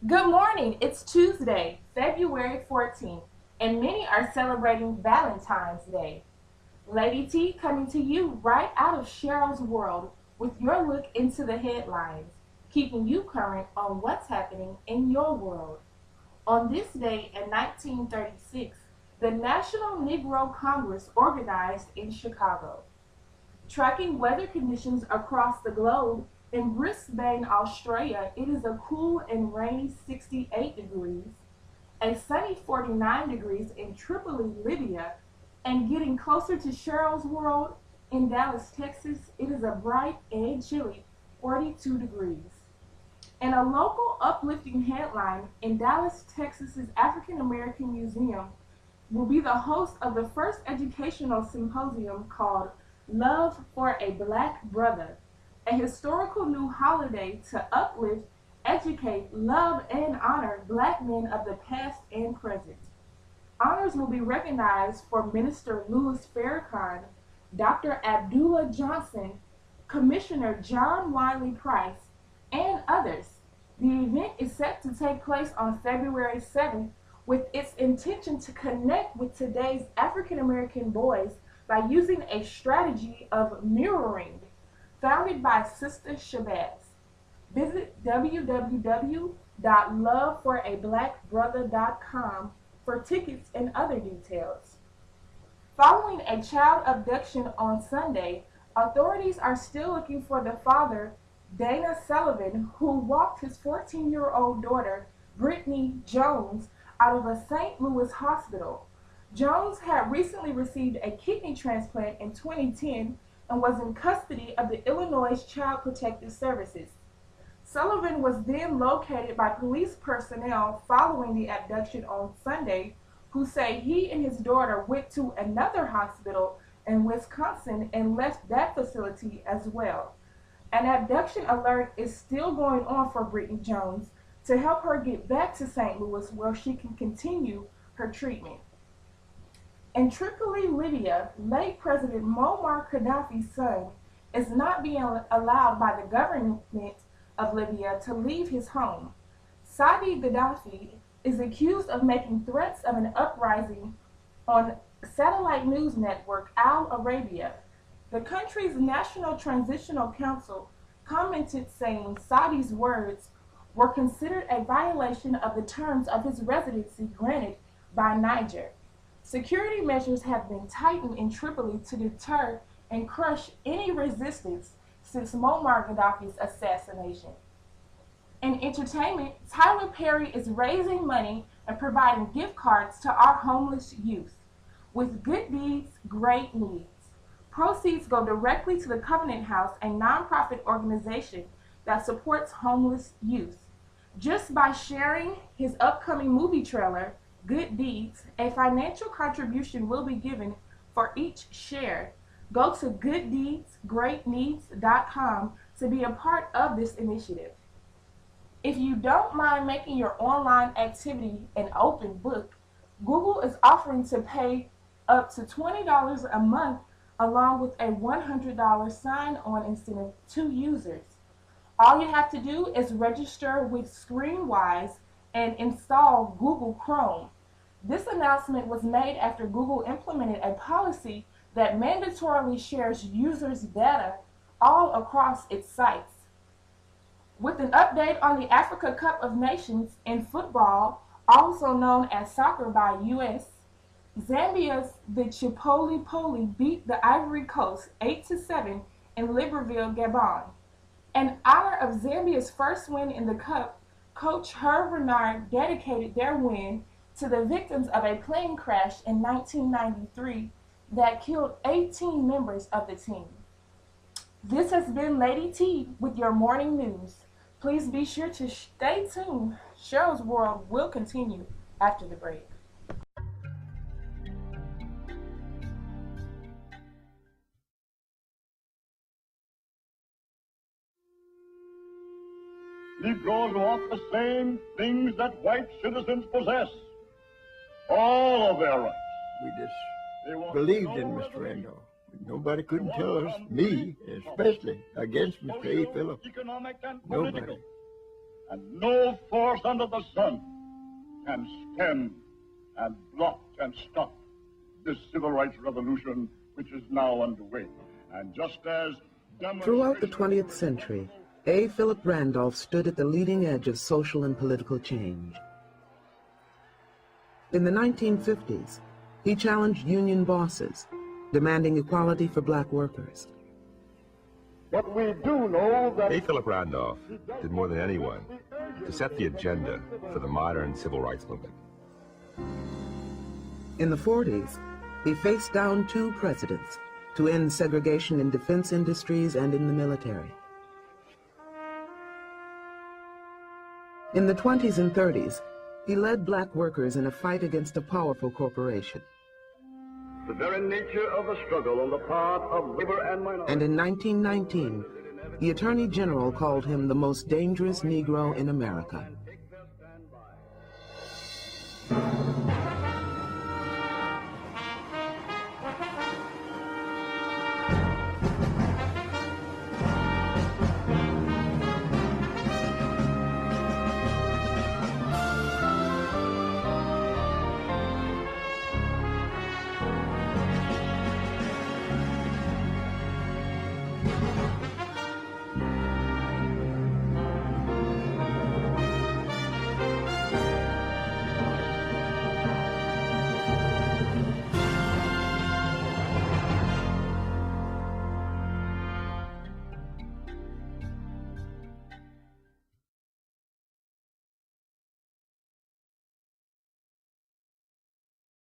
Good morning. It's Tuesday, February 14th, and many are celebrating Valentine's Day. Lady T coming to you right out of Cheryl's world with your look into the headlines, keeping you current on what's happening in your world. On this day in 1936, the National Negro Congress organized in Chicago. Tracking weather conditions across the globe, in Brisbane, Australia, it is a cool and rainy 68 degrees, a sunny 49 degrees in Tripoli, Libya, and getting closer to Cheryl's world, in Dallas, Texas, it is a bright and chilly 42 degrees. In a local uplifting headline, in Dallas, Texas's African American Museum will be the host of the first educational symposium called Love for a Black Brother, a historical new holiday to uplift, educate, love, and honor Black men of the past and present. Honors will be recognized for Minister Louis Farrakhan, Dr. Abdullah Johnson, Commissioner John Wiley Price, and others. The event is set to take place on February 7th with its intention to connect with today's African American boys by using a strategy of mirroring founded by Sister Shabazz. Visit www.loveforablackbrother.com for tickets and other details. Following a child abduction on Sunday, authorities are still looking for the father, Dana Sullivan, who walked his 14-year-old daughter, Brittany Jones, out of a St. Louis hospital. Jones had recently received a kidney transplant in 2010 and was in custody of the Illinois Child Protective Services. Sullivan was then located by police personnel following the abduction on Sunday, who say he and his daughter went to another hospital in Wisconsin and left that facility as well. An abduction alert is still going on for Brittany Jones to help her get back to St. Louis where she can continue her treatment. In Tripoli, Libya, late President Muammar Gaddafi's son is not being allowed by the government of Libya to leave his home. Saadi Gaddafi is accused of making threats of an uprising on satellite news network Al Arabia. The country's National Transitional Council commented saying Saadi's words were considered a violation of the terms of his residency granted by Niger. Security measures have been tightened in Tripoli to deter and crush any resistance since Muammar Gaddafi's assassination. In entertainment, Tyler Perry is raising money and providing gift cards to our homeless youth. With Good Deeds, Great Needs. Proceeds go directly to the Covenant House, a nonprofit organization that supports homeless youth. Just by sharing his upcoming movie trailer, Good Deeds, a financial contribution will be given for each share. Go to gooddeedsgreatneeds.com to be a part of this initiative. If you don't mind making your online activity an open book, Google is offering to pay up to $20 a month along with a $100 sign-on incentive to users. All you have to do is register with ScreenWise and install Google Chrome. This announcement was made after Google implemented a policy that mandatorily shares users' data all across its sites. With an update on the Africa Cup of Nations in football, also known as soccer by US, Zambia's the Chipoli beat the Ivory Coast 8-7 in Libreville, Gabon. In honor of Zambia's first win in the Cup, Coach Hervé Renard dedicated their win to the victims of a plane crash in 1993 that killed 18 members of the team. This has been Lady T with your morning news. Please be sure to stay tuned. Cheryl's World will continue after the break. Negroes want the same things that white citizens possess. All of their rights. We just believed in Mr. Randolph. Nobody couldn't tell us, me especially, against Mr. A. Phillips. Nobody. and no force under the sun can stem and block and stop this civil rights revolution which is now underway. And just as throughout the 20th century, A. Philip Randolph stood at the leading edge of social and political change. In the 1950s, he challenged union bosses, demanding equality for black workers. But we do know that A. Philip Randolph did more than anyone to set the agenda for the modern civil rights movement. In the 40s, he faced down 2 presidents to end segregation in defense industries and in the military. In the 20s and 30s, he led black workers in a fight against a powerful corporation. the very nature of the struggle on the part of labor and minority. And in 1919, the Attorney General called him the most dangerous Negro in America.